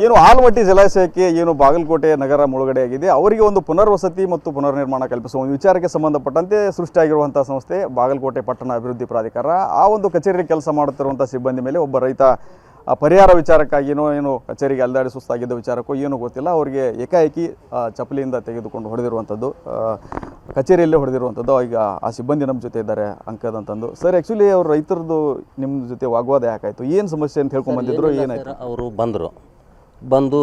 ಏನು ಆಲಮಟ್ಟಿ ಜಲಾಶಯಕ್ಕೆ ಏನು ಬಾಗಲಕೋಟೆ ನಗರ ಮುಳುಗಡೆಯಾಗಿದೆ ಅವರಿಗೆ ಒಂದು ಪುನರ್ವಸತಿ ಮತ್ತು ಪುನರ್ನಿರ್ಮಾಣ ಕಲ್ಪಿಸುವ ಒಂದು ವಿಚಾರಕ್ಕೆ ಸಂಬಂಧಪಟ್ಟಂತೆ ಸೃಷ್ಟಿಯಾಗಿರುವಂಥ ಸಂಸ್ಥೆ ಬಾಗಲಕೋಟೆ ಪಟ್ಟಣ ಅಭಿವೃದ್ಧಿ ಪ್ರಾಧಿಕಾರ. ಆ ಒಂದು ಕಚೇರಿಯಲ್ಲಿ ಕೆಲಸ ಮಾಡುತ್ತಿರುವಂಥ ಸಿಬ್ಬಂದಿ ಮೇಲೆ ಒಬ್ಬ ರೈತ ಪರಿಹಾರ ವಿಚಾರಕ್ಕಾಗಿನೋ ಏನು ಕಚೇರಿಗೆ ಅಲ್ದಾಡಿ ಸುಸ್ತಾಗಿದ್ದ ವಿಚಾರಕ್ಕೂ ಏನೂ ಗೊತ್ತಿಲ್ಲ, ಅವರಿಗೆ ಏಕಾಏಕಿ ಚಪ್ಪಲಿಯಿಂದ ತೆಗೆದುಕೊಂಡು ಹೊಡೆದಿರುವಂಥದ್ದು, ಕಚೇರಿಯಲ್ಲೇ ಹೊಡೆದಿರುವಂಥದ್ದು. ಈಗ ಆ ಸಿಬ್ಬಂದಿ ನಮ್ಮ ಜೊತೆ ಇದ್ದಾರೆ ಅಂಕದ್ ಅಂತಂದು. ಸರ್, ಆ್ಯಕ್ಚುಲಿ ಅವ್ರು ರೈತರದ್ದು ನಿಮ್ಮ ಜೊತೆ ವಾಗ್ವಾದ ಯಾಕಾಯಿತು, ಏನು ಸಮಸ್ಯೆ ಅಂತ ಹೇಳ್ಕೊಂಡು ಬಂದಿದ್ರು, ಏನಾಯ್ತು? ಅವರು ಬಂದು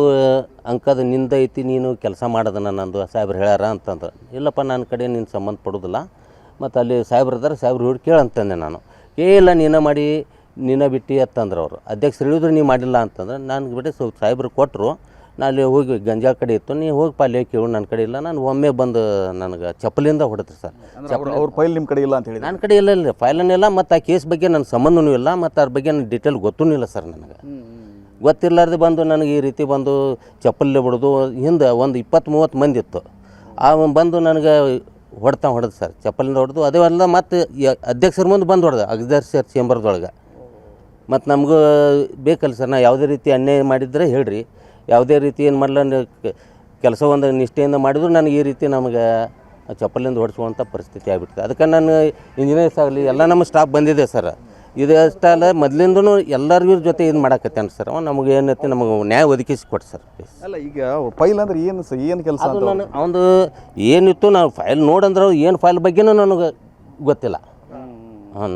ಅಂಕದ ನಿಂದೈತಿ, ನೀನು ಕೆಲಸ ಮಾಡೋದನ್ನ ನಂದು ಸಾಹೇಬ್ರು ಹೇಳ್ಯಾರ ಅಂತಂದ್ರೆ, ಇಲ್ಲಪ್ಪ ನನ್ನ ಕಡೆ ನೀನು ಸಂಬಂಧ ಪಡೋದಿಲ್ಲ, ಮತ್ತು ಅಲ್ಲಿ ಸಾಹೇಬ್ರು ಇದ್ದಾರೆ, ಸಾಹೇಬ್ರು ಹುಡುಕಿ ಕೇಳಂತಂದೆ ನಾನು. ಇಲ್ಲ ನೀನು ಮಾಡಿ ನೀನು ಬಿಟ್ಟು ಅಂತಂದ್ರೆ ಅವರು ಅಧ್ಯಕ್ಷರು ಹೇಳಿದ್ರು ನೀವು ಮಾಡಿಲ್ಲ ಅಂತಂದ್ರೆ ನನಗೆ ಬಿಟ್ಟು ಸಾಹೇಬ್ರು ಕೊಟ್ಟರು. ನಾನು ಅಲ್ಲಿ ಹೋಗಿ ಗಂಜಾಳ ಕಡೆ ಇತ್ತು, ನೀವು ಹೋಗಿ ಪಾಲ್ಯ ಕೇಳು, ನನ್ನ ಕಡೆ ಇಲ್ಲ. ನಾನು ಒಮ್ಮೆ ಬಂದು ನನಗೆ ಚಪ್ಪಲಿಂದ ಹೊಡೆದ್ರಿ ಸರ್. ಅವ್ರ ಫೈಲ್ ನಿಮ್ಮ ಕಡೆ ಇಲ್ಲ ಅಂತ ಹೇಳಿ? ನನ್ನ ಕಡೆ ಇಲ್ಲ, ಫೈಲನ್ನೆಲ್ಲ, ಮತ್ತು ಆ ಕೇಸ್ ಬಗ್ಗೆ ನನ್ನ ಸಂಬಂಧನೂ ಇಲ್ಲ, ಮತ್ತು ಅದ್ರ ಬಗ್ಗೆ ನನ್ನ ಡೀಟೇಲ್ ಗೊತ್ತೂ ಇಲ್ಲ ಸರ್. ನನಗೆ ಗೊತ್ತಿರ್ಲಾರ್ದು ಬಂದು ನನಗೆ ಈ ರೀತಿ ಬಂದು ಚಪ್ಪಲಿ ಬಿಡೋದು. ಹಿಂದೆ ಒಂದು 20-30 ಮಂದಿ ಇತ್ತು, ಬಂದು ನನಗೆ ಹೊಡೆದು ಸರ್, ಚಪ್ಪಲಿಂದ ಹೊಡೆದು. ಅದೇ ಅಲ್ಲ, ಮತ್ತು ಅಧ್ಯಕ್ಷರ ಮುಂದೆ ಬಂದು ಹೊಡೆದ ಅಧ್ಯಕ್ಷರ ಚೇಂಬರ್ದೊಳಗೆ. ಮತ್ತು ನಮಗೂ ಬೇಕಲ್ಲ ಸರ್, ನಾ ಯಾವುದೇ ರೀತಿ ಅನ್ಯಾಯ ಮಾಡಿದರೆ ಹೇಳ್ರಿ, ಯಾವುದೇ ರೀತಿ ಏನು ಮಾಡಲ್ಲ ಕೆಲಸ ಒಂದು ನಿಷ್ಠೆಯಿಂದ ಮಾಡಿದ್ರು ನನಗೆ ಈ ರೀತಿ ನಮಗೆ ಚಪ್ಪಲಿಂದ ಹೊಡಿಸುವಂಥ ಪರಿಸ್ಥಿತಿ ಆಗಿಬಿಡ್ತದೆ. ಅದಕ್ಕೆ ನಾನು ಇಂಜಿನಿಯರ್ಸ್ ಆಗಲಿ ಎಲ್ಲ ನಮ್ಮ ಸ್ಟಾಫ್ ಬಂದಿದೆ ಸರ್. ಇದು ಅಷ್ಟೇ ಅಲ್ಲ, ಮೊದಲಿಂದನೂ ಎಲ್ಲರಿಗೂ ಜೊತೆ ಇದು ಮಾಡಾಕತ್ತೇನೆ ಸರ್. ನಮಗೆ ಏನೈತಿ, ನಮಗೆ ನ್ಯಾಯ ಒದಗಿಸಿ ಕೊಟ್ಟು ಸರ್. ಅಲ್ಲ, ಈಗ ಫೈಲ್ ಅಂದ್ರೆ ಏನು ಕೆಲಸ? ಅದು ನಾನು ಅವನು ಏನಿತ್ತು, ನಾವು ಫೈಲ್ ನೋಡಂದ್ರೆ ಏನು ಫೈಲ್ ಬಗ್ಗೆನೂ ನನಗೆ ಗೊತ್ತಿಲ್ಲ.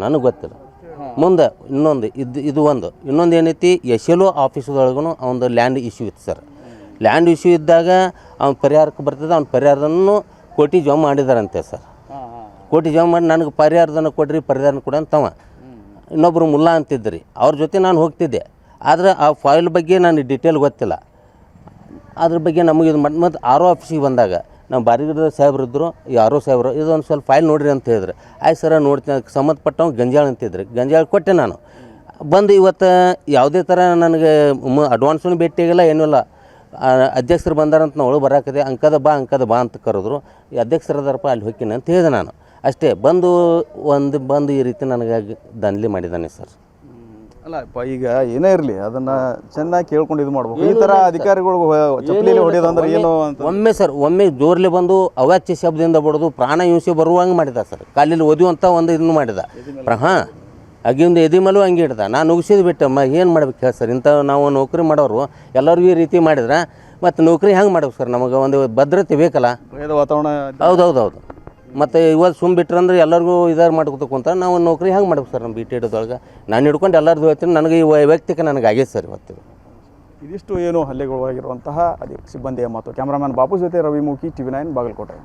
ನನಗೆ ಗೊತ್ತಿಲ್ಲ. ಮುಂದೆ ಇನ್ನೊಂದು ಇನ್ನೊಂದು ಏನೈತಿ, SLO ಆಫೀಸ್ದೊಳಗೂ ಅವನದು ಲ್ಯಾಂಡ್ ಇಶ್ಯೂ ಇತ್ತು ಸರ್. ಲ್ಯಾಂಡ್ ಇಶ್ಯೂ ಇದ್ದಾಗ ಅವ್ನ ಪರಿಹಾರಕ್ಕೆ ಬರ್ತದೆ, ಅವ್ನ ಪರಿಹಾರದನ್ನು ಕೋಟಿ ಜಮಾ ಮಾಡಿದಾರಂತೆ ಸರ್. ಕೋಟಿ ಜಮಾ ಮಾಡಿ ನನಗೆ ಪರಿಹಾರದನ್ನು ಕೊಡ್ರಿ, ಪರಿಹಾರನ ಕೊಡ ಅಂತವ. ಇನ್ನೊಬ್ಬರು ಮುಲ್ಲಾ ಅಂತಿದ್ರಿ, ಅವ್ರ ಜೊತೆ ನಾನು ಹೋಗ್ತಿದ್ದೆ. ಆದರೆ ಆ ಫೈಲ್ ಬಗ್ಗೆ ನನಗೆ ಡೀಟೇಲ್ ಗೊತ್ತಿಲ್ಲ. ಅದ್ರ ಬಗ್ಗೆ ನಮಗೆ ಇದು ಮಾಡಿ ಮತ್ತು RO ಆಫೀಸಿಗೆ ಬಂದಾಗ ನಮ್ಮ ಬಾರಿಗಿಡ ಸಾಹೇಬ್ರು ಇದ್ದರು, ಈ RO ಸಾಹೇಬ್ರು ಇದೊಂದು ಸ್ವಲ್ಪ ಫೈಲ್ ನೋಡಿರಿ ಅಂತ ಹೇಳಿದ್ರು. ಆಯ್ತು ಸರ ನೋಡ್ತೀನಿ. ಅದಕ್ಕೆ ಸಂಬಂಧಪಟ್ಟವ್ ಗಂಜಾಳ ಅಂತಿದ್ರಿ, ಗಂಜಾಳ ಕೊಟ್ಟೆ ನಾನು. ಬಂದು ಇವತ್ತು ಯಾವುದೇ ಥರ ನನಗೆ ಅಡ್ವಾನ್ಸೂ ಭೇಟಿಯಾಗಿಲ್ಲ, ಏನೂ ಇಲ್ಲ. ಅಧ್ಯಕ್ಷರು ಬಂದಾರಂತ ನಾವು ಒಳಗೆ ಬರಾಕದೆ, ಅಂಕದ ಬಾ ಅಂತ ಕರೆದ್ರು. ಈ ಅಧ್ಯಕ್ಷರು ಅದಾರಪ್ಪ, ಅಲ್ಲಿ ಹೋಗ್ತೀನಿ ಅಂತ ಹೇಳಿದೆ ನಾನು. ಅಷ್ಟೇ. ಬಂದು ಈ ರೀತಿ ನನಗೆ ದಂಧಲಿ ಮಾಡಿದ್ದಾನೆ ಸರ್. ಅಲ್ಲ, ಈಗ ಏನೇ ಇರಲಿ ಅದನ್ನು ಚೆನ್ನಾಗಿ ಕೇಳ್ಕೊಂಡು ಇದು ಮಾಡ್ಬೇಕು. ಈ ಥರ ಅಧಿಕಾರಿಗಳು ಚಪ್ಪಲಿಯಲ್ಲಿ ಹೊಡೆಯೋದಂದ್ರೆ ಏನು ಅಂತ ಒಮ್ಮೆ ಜೋರ್ಲಿ ಬಂದು ಅವಾಚ್ಯ ಶಬ್ದದಿಂದ ಬಡೋದು, ಪ್ರಾಣ ಹಿಂಸೆ ಬರುವಂಗೆ ಮಾಡಿದ ಸರ್. ಕಾಲಿಲ್ಲಿ ಓದುವಂಥ ಒಂದು ಇದನ್ನು ಮಾಡಿದ. ಅಗಿಂದು ಎದಿ ಮೇಲೂ ಹಂಗೆ ಹಿಡ್ದ. ನಾನು ಉಗಿಸಿದ್ ಬಿಟ್ಟಮ್ಮ, ಏನು ಮಾಡ್ಬೇಕು ಹೇಳಿ ಸರ್? ಇಂಥ ನಾವು ನೌಕರಿ ಮಾಡೋರು ಎಲ್ಲರಿಗೂ ಈ ರೀತಿ ಮಾಡಿದ್ರೆ ಮತ್ತು ನೌಕರಿ ಹೆಂಗೆ ಮಾಡ್ಬೇಕು ಸರ್? ನಮಗೆ ಒಂದು ಭದ್ರತೆ ಬೇಕಲ್ಲ, ವಾತಾವರಣ. ಹೌದು. ಮತ್ತು ಇವತ್ತು ಬಿಟ್ರಂದ್ರೆ ಎಲ್ಲರಿಗೂ ಇದಾರು ಮಾಡ್ಕೋತ ನಾವು ನೌಕರಿ ಹೆಂಗೆ ಮಾಡ್ಬೇಕು ಸರ್? ನಮ್ಮ BTEDದೊಳಗೆ ನಾನು ಹಿಡ್ಕೊಂಡು ಎಲ್ಲರದು ಹೇಳ್ತೀನಿ. ನನಗೆ ಈ ವೈಯಕ್ತಿಕ ನನಗೆ ಆಗೈತೆ ಸರ್ ಇವತ್ತು. ಇದಿಷ್ಟು ಏನು ಹಲ್ಲೆಗೊಳಗಾಗಿರುವಂತಹ ಸಿಬ್ಬಂದಿಯ ಮಾತು. ಕ್ಯಾಮ್ರಾಮನ್ ಬಾಪು ಜೊತೆ ರವಿಮುಖಿ, TV9 ಬಾಗಲಕೋಟೆ.